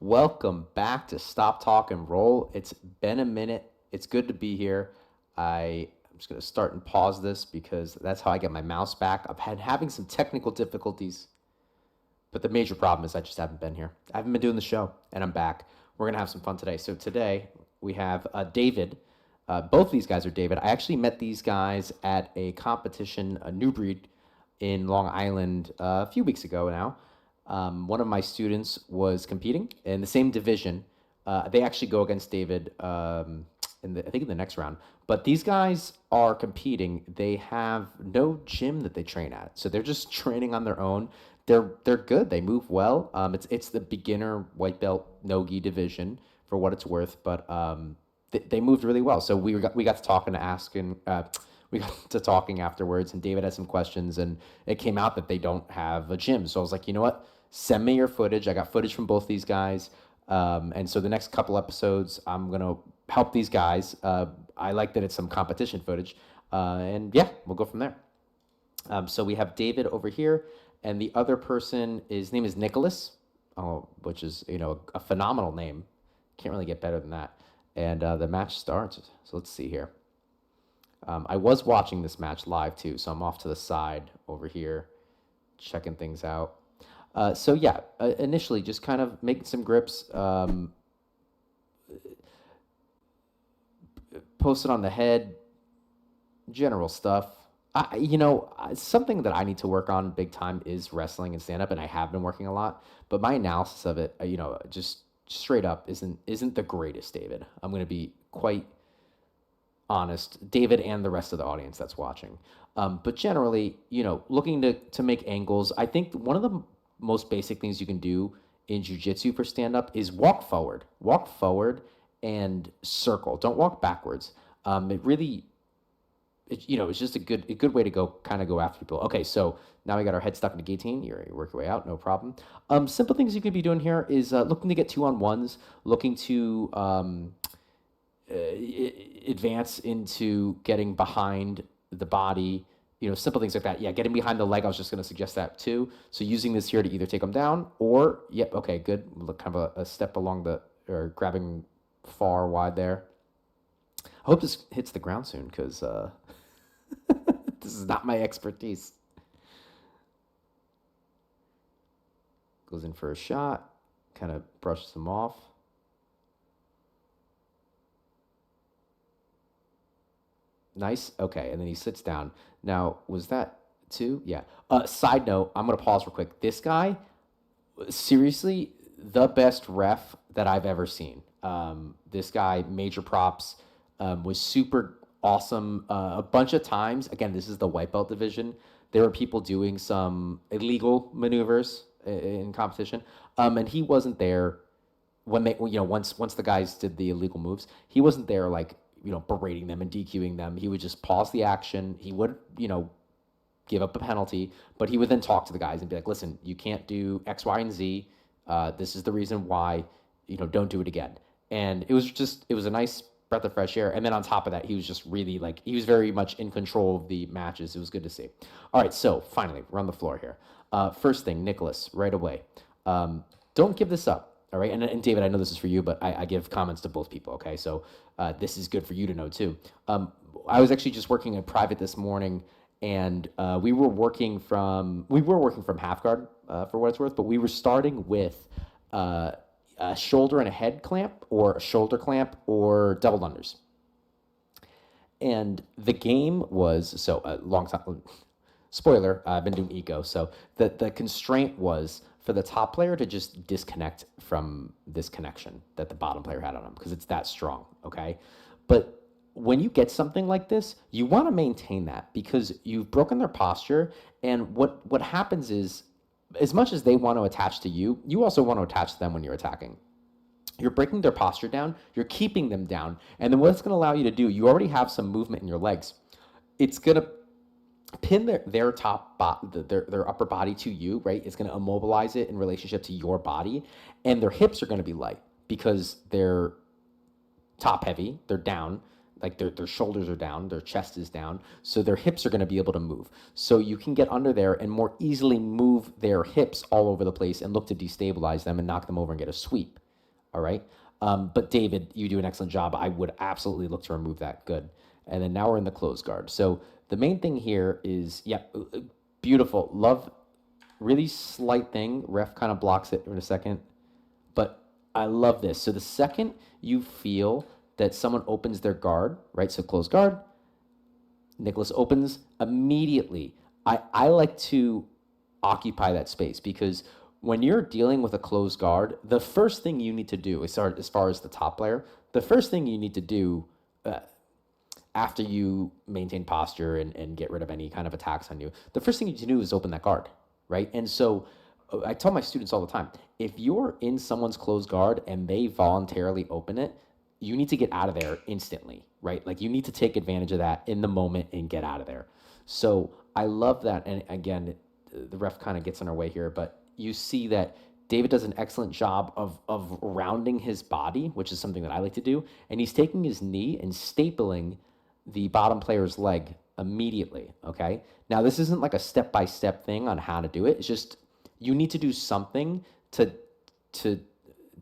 Welcome back to Stop, Talk, and Roll. It's been a minute. It's good to be here. I'm just going to start and pause this because that's how I get my mouse back. I've had having some technical difficulties, but the major problem is I just haven't been here. I haven't been doing the show, and I'm back. We're going to have some fun today. So today we have David. Both of these guys are David. I actually met these guys at a competition, a new breed in Long Island a few weeks ago now. One of my students was competing in the same division. They actually go against David I think in the next round. But these guys are competing. They have no gym that they train at, so they're just training on their own. They're good. They move well. It's the beginner white belt nogi division for what it's worth, but they moved really well. So we got to talking to asking. We got to talking afterwards, and David had some questions, and it came out that they don't have a gym. So I was like, you know what? Send me your footage. I got footage from both these guys. And so the next couple episodes, I'm going to help these guys. I like that it's some competition footage. And yeah, we'll go from there. So we have David over here, and the other person, his name is Nicholas, which is, a phenomenal name. Can't really get better than that. And the match starts. So let's see here. I was watching this match live too, so I'm off to the side over here, checking things out. Initially just kind of making some grips, posted on the head, general stuff. Something that I need to work on big time is wrestling and stand up, and I have been working a lot. But my analysis of it, just straight up isn't the greatest, David. I'm going to be quite honest, David and the rest of the audience that's watching. But generally, looking to make angles, I think one of the most basic things you can do in jiu-jitsu for stand-up is walk forward and circle. Don't walk backwards. It's just a good way to go after people. Okay, so now we got our head stuck in the guillotine. You work your way out, no problem. Simple things you could be doing here is looking to get 2-on-1s, looking to advance into getting behind the body, simple things like that. Yeah, getting behind the leg, I was just going to suggest that too. So using this here to either take them down or, okay, good. Look, kind of a step along or grabbing far wide there. I hope this hits the ground soon because this is not my expertise. Goes in for a shot, kind of brushes him off. Nice. Okay, and then he sits down. Now, was that two? Yeah. Side note, I'm going to pause real quick. This guy, seriously, the best ref that I've ever seen. This guy, major props, was super awesome. A bunch of times, again, this is the white belt division. There were people doing some illegal maneuvers in competition, and he wasn't there when they, once the guys did the illegal moves. He wasn't there berating them and DQing them. He would just pause the action. He would, give up a penalty, but he would then talk to the guys and be like, listen, you can't do X, Y, and Z. This is the reason why, don't do it again. And it was a nice breath of fresh air. And then on top of that, he was just really he was very much in control of the matches. It was good to see. All right, so finally, we're on the floor here. First thing, Nicholas, right away. Don't give this up. All right, and David, I know this is for you, but I give comments to both people, okay? So this is good for you to know, too. I was actually just working in private this morning, and we were working from half guard, for what it's worth, but we were starting with a shoulder and a head clamp, or a shoulder clamp, or double unders. And the game was, so a long time, spoiler, I've been doing eco, so the constraint was for the top player to just disconnect from this connection that the bottom player had on him, because it's that strong, okay? But when you get something like this, you want to maintain that, because you've broken their posture, and what happens is, as much as they want to attach to you, you also want to attach to them when you're attacking. You're breaking their posture down, you're keeping them down, and then what it's going to allow you to do, you already have some movement in your legs. It's going to pin their upper body to you, right? It's going to immobilize it in relationship to your body, and their hips are going to be light because they're top heavy, they're down, like their shoulders are down, their chest is down, so their hips are going to be able to move. So you can get under there and more easily move their hips all over the place and look to destabilize them and knock them over and get a sweep. All right. But David, you do an excellent job. I would absolutely look to remove that. Good. And then now we're in the closed guard. So the main thing here is, yeah, beautiful. Love, really slight thing. Ref kind of blocks it in a second. But I love this. So the second you feel that someone opens their guard, right? So closed guard, Nicholas opens immediately. I like to occupy that space because when you're dealing with a closed guard, the first thing you need to do, as far as the top player, the first thing you need to do after you maintain posture and get rid of any kind of attacks on you, the first thing you need to do is open that guard, right? And so I tell my students all the time, if you're in someone's closed guard and they voluntarily open it, you need to get out of there instantly, right? Like you need to take advantage of that in the moment and get out of there. So I love that. And again, the ref kind of gets in our way here, but you see that David does an excellent job of rounding his body, which is something that I like to do. And he's taking his knee and stapling the bottom player's leg immediately. Okay. Now, this isn't like a step-by-step thing on how to do it. It's just you need to do something to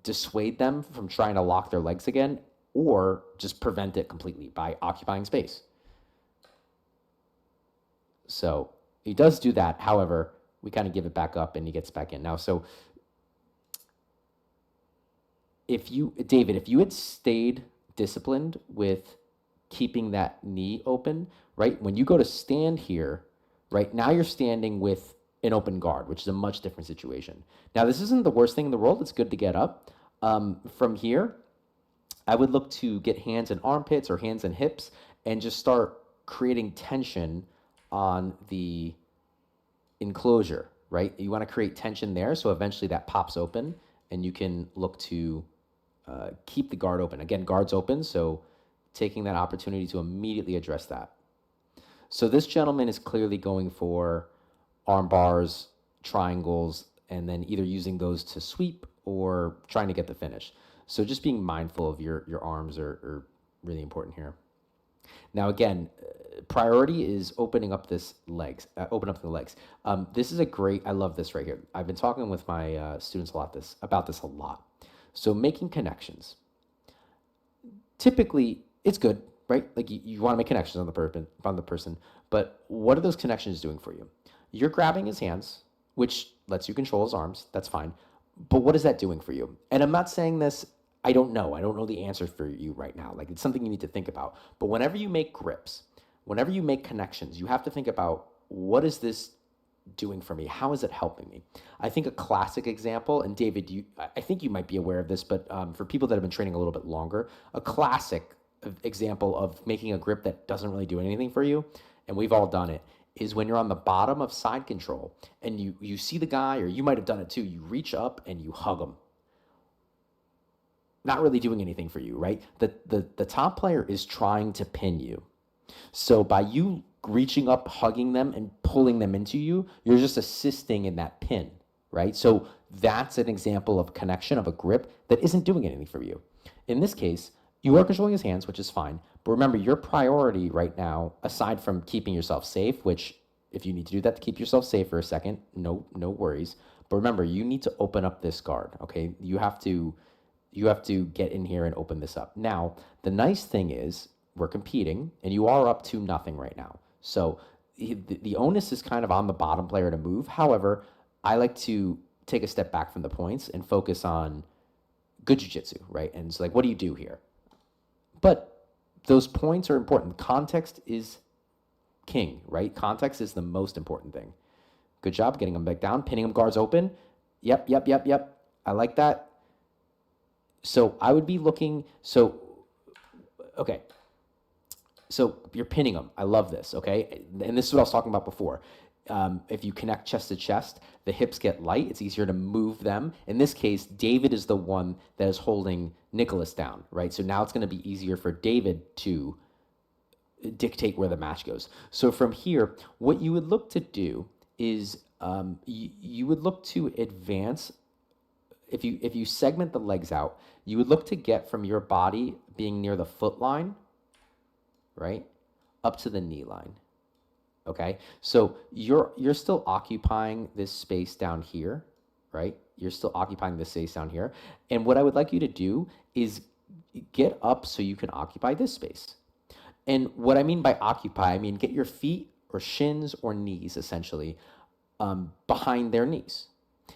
dissuade them from trying to lock their legs again, or just prevent it completely by occupying space. So he does do that. However, we kind of give it back up and he gets back in. Now, so David, if you had stayed disciplined with keeping that knee open, right? When you go to stand here, right, now you're standing with an open guard, which is a much different situation. Now, this isn't the worst thing in the world. It's good to get up. From here, I would look to get hands in armpits or hands in hips and just start creating tension on the enclosure, right? You want to create tension there, so eventually that pops open and you can look to keep the guard open. Again, guard's open, so taking that opportunity to immediately address that. So this gentleman is clearly going for arm bars, triangles, and then either using those to sweep or trying to get the finish. So just being mindful of your arms are really important here. Now, again, priority is opening up this legs. Open up the legs. This is a great. I love this right here. I've been talking with my students about this a lot. So making connections. Typically, it's good, right? Like you want to make connections on the person. But what are those connections doing for you? You're grabbing his hands, which lets you control his arms. That's fine. But what is that doing for you? And I'm not saying this. I don't know. I don't know the answer for you right now. Like it's something you need to think about. But whenever you make grips, whenever you make connections, you have to think about what is this doing for me? How is it helping me? I think a classic example, and David, I think you might be aware of this, but for people that have been training a little bit longer, a classic example of making a grip that doesn't really do anything for you, and we've all done it, is when you're on the bottom of side control and you see the guy, or you might have done it too, you reach up and you hug him. Not really doing anything for you, right? The top player is trying to pin you. So by you reaching up, hugging them, and pulling them into you, you're just assisting in that pin, right? So that's an example of connection, of a grip that isn't doing anything for you. In this case, you are controlling his hands, which is fine. But remember, your priority right now, aside from keeping yourself safe, which if you need to do that to keep yourself safe for a second, no worries. But remember, you need to open up this guard, okay? You have to get in here and open this up. Now, the nice thing is we're competing, and you are up to nothing right now. So the onus is kind of on the bottom player to move. However, I like to take a step back from the points and focus on good jiu-jitsu, right? And it's like, what do you do here? But those points are important. Context is king, right? Context is the most important thing. Good job getting them back down, pinning them, guards open. Yep. I like that. So I would be looking, okay. So you're pinning them. I love this, okay? And this is what I was talking about before. If you connect chest to chest, the hips get light. It's easier to move them. In this case, David is the one that is holding Nicholas down, right? So now it's going to be easier for David to dictate where the match goes. So from here, what you would look to do is you would look to advance. If you segment the legs out, you would look to get from your body being near the foot line, right, up to the knee line. Okay, so you're still occupying this space down here, right? you're still occupying the space down here. And what I would like you to do is get up so you can occupy this space. And what I mean by occupy, I mean get your feet or shins or knees essentially behind their knees.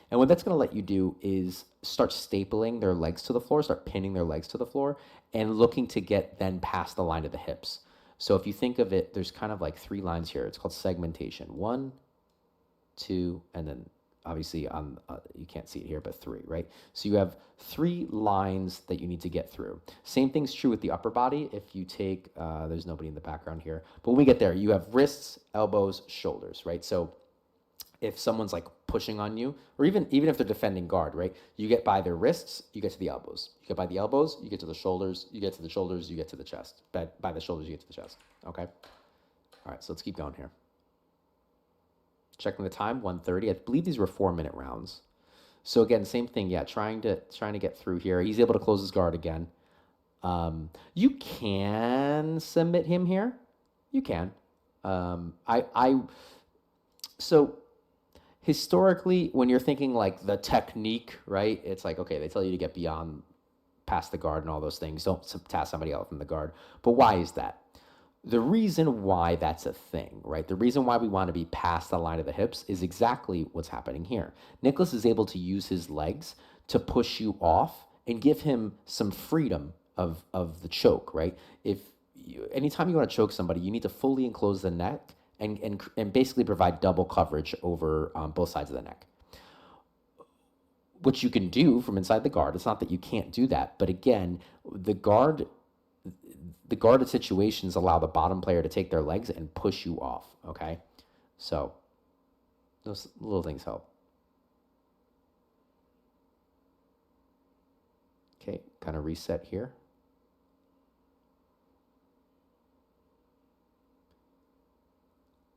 And what that's going to let you do is start stapling their legs to the floor, start pinning their legs to the floor, and looking to get then past the line of the hips. So if you think of it, there's kind of like 3 lines here. It's called segmentation. 1, 2, and then obviously on you can't see it here, but 3, right? So you have 3 lines that you need to get through. Same thing's true with the upper body. If you take, there's nobody in the background here, but when we get there, you have wrists, elbows, shoulders, right? So if someone's like pushing on you, or even if they're defending guard, right? You get by their wrists, you get to the elbows. You get by the elbows, you get to the shoulders. You get to the shoulders, you get to the chest. By the shoulders, you get to the chest. Okay. All right. So let's keep going here. Checking the time, 1:30. I believe these were 4-minute rounds. So again, same thing. Yeah, trying to get through here. He's able to close his guard again. You can submit him here. You can. So historically, when you're thinking like the technique, right? It's like, okay, they tell you to get beyond, past the guard and all those things. Don't task somebody out from the guard. But why is that? The reason why that's a thing, right? The reason why we want to be past the line of the hips is exactly what's happening here. Nicholas is able to use his legs to push you off and give him some freedom of the choke, right? Anytime you want to choke somebody, you need to fully enclose the neck and basically provide double coverage over both sides of the neck. Which you can do from inside the guard. It's not that you can't do that, but again, the guarded situations allow the bottom player to take their legs and push you off, okay? So those little things help. Okay, kind of reset here.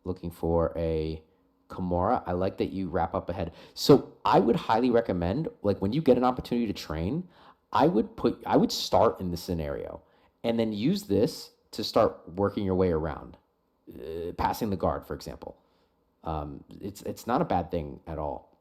Looking for a Kimura. I like that you wrap up ahead. So I would highly recommend, like when you get an opportunity to train, I would start in this scenario and then use this to start working your way around, passing the guard, for example. It's not a bad thing at all.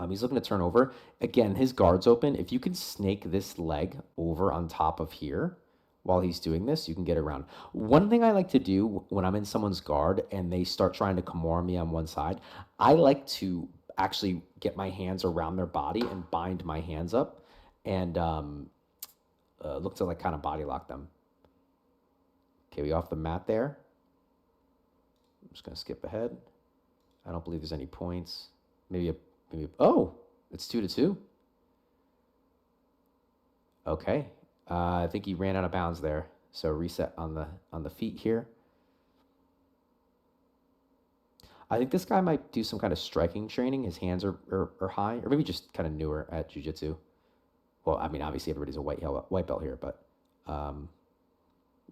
He's looking to turn over. Again, his guard's open. If you can snake this leg over on top of here while he's doing this, you can get around. One thing I like to do when I'm in someone's guard and they start trying to Kimura me on one side, I like to actually get my hands around their body and bind my hands up and look to like kind of body lock them. Okay, we off the mat there. I'm just going to skip ahead. I don't believe there's any points. Oh, it's 2-2. Okay. I think he ran out of bounds there. So reset on the feet here. I think this guy might do some kind of striking training. His hands are high, or maybe just kind of newer at jiu-jitsu. Well, I mean, obviously everybody's a white belt here, but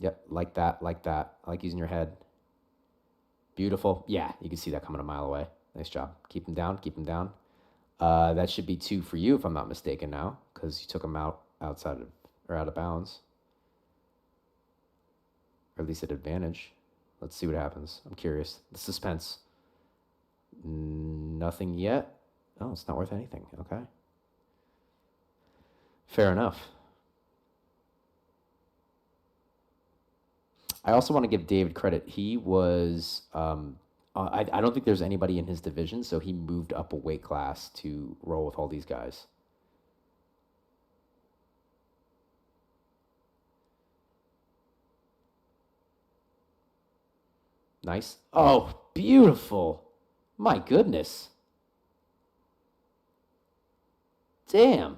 yep, like that. I like using your head. Beautiful. Yeah, you can see that coming a mile away. Nice job. Keep him down. That should be 2 for you, if I'm not mistaken now, because you took him out of bounds, or at least at advantage. Let's see what happens. I'm curious. The suspense. Nothing yet. Oh, it's not worth anything. Okay. Fair enough. I also want to give David credit. He was, I don't think there's anybody in his division, so he moved up a weight class to roll with all these guys. Nice. Oh, beautiful. My goodness. Damn.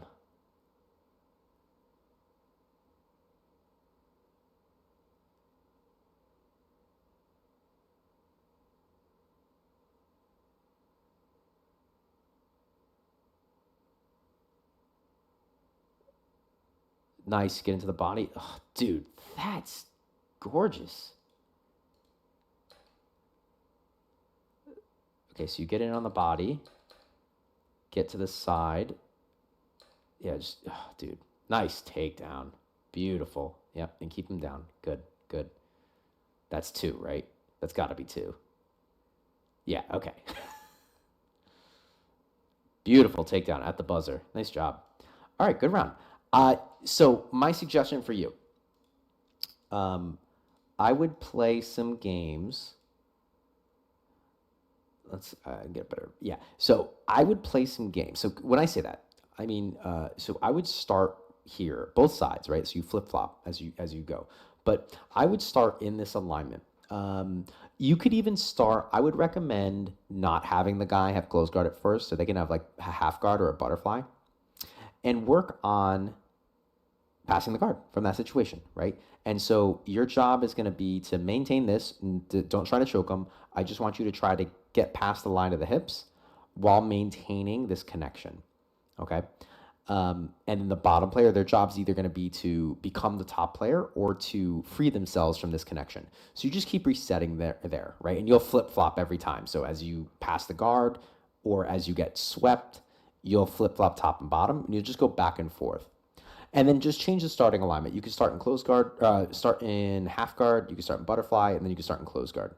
Nice. Get into the body. Oh, dude, that's gorgeous. Okay, so you get in on the body. Get to the side. Yeah, dude. Nice takedown. Beautiful. Yep, and keep him down. Good. That's 2, right? That's got to be 2. Yeah, okay. Beautiful takedown at the buzzer. Nice job. All right, good round. So my suggestion for you, um, I would play some games. Let's get better. Yeah. So I would play some games. So when I say that, I mean, so I would start here, both sides, right? So you flip flop as you go. But I would start in this alignment. You could even start. I would recommend not having the guy have close guard at first, so they can have like a half guard or a butterfly, and work on passing the guard from that situation, right? And so your job is going to be to maintain this. Don't try to choke them. I just want you to try to get past the line of the hips while maintaining this connection, okay? And then the bottom player, their job's either going to be to become the top player or to free themselves from this connection. So you just keep resetting there, right? And you'll flip flop every time. So as you pass the guard or as you get swept, you'll flip flop top and bottom, and you'll just go back and forth. And then just change the starting alignment. You can start in close guard, start in half guard, you can start in butterfly, and then you can start in close guard.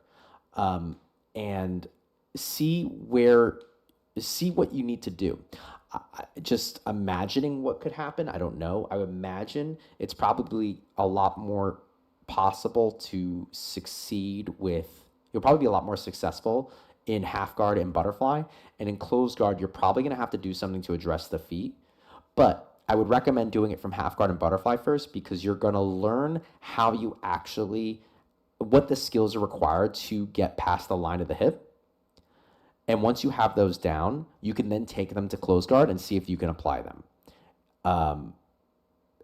And see what you need to do. Just imagining what could happen, I don't know. I would imagine it's probably a lot more possible to succeed with, you'll probably be a lot more successful in half guard and butterfly. And in closed guard, you're probably going to have to do something to address the feet. But I would recommend doing it from half guard and butterfly first, because you're going to learn how you actually, what the skills are required to get past the line of the hip. And once you have those down, you can then take them to close guard and see if you can apply them.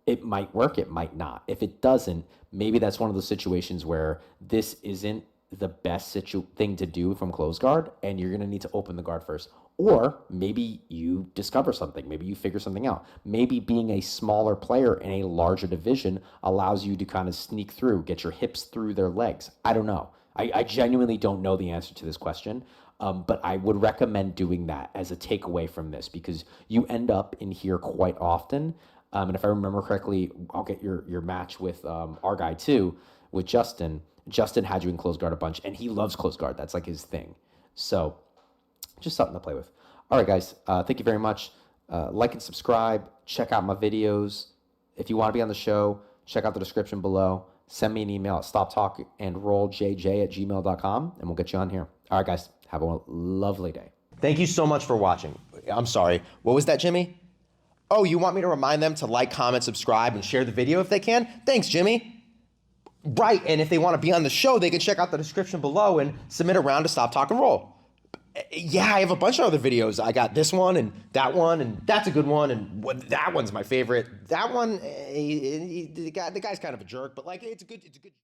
It might work, it might not. If it doesn't, maybe that's one of those situations where this isn't the best thing to do from close guard, and you're going to need to open the guard first. Or maybe you discover something. Maybe you figure something out. Maybe being a smaller player in a larger division allows you to kind of sneak through, get your hips through their legs. I don't know. I genuinely don't know the answer to this question, but I would recommend doing that as a takeaway from this, because you end up in here quite often. And if I remember correctly, I'll get your match with our guy too, with Justin. Justin had you in close guard a bunch, and he loves close guard. That's like his thing. So just something to play with. All right, guys. Thank you very much. Like and subscribe. Check out my videos. If you want to be on the show, check out the description below. Send me an email at stoptalkandrolljj@gmail.com, and we'll get you on here. All right, guys. Have a lovely day. Thank you so much for watching. I'm sorry. What was that, Jimmy? Oh, you want me to remind them to like, comment, subscribe, and share the video if they can? Thanks, Jimmy. Right, and if they want to be on the show, they can check out the description below and submit a round to Stop Talk and Roll. Yeah, I have a bunch of other videos. I got this one, and that's a good one, and that one's my favorite. That one, the guy's kind of a jerk, but like it's a good.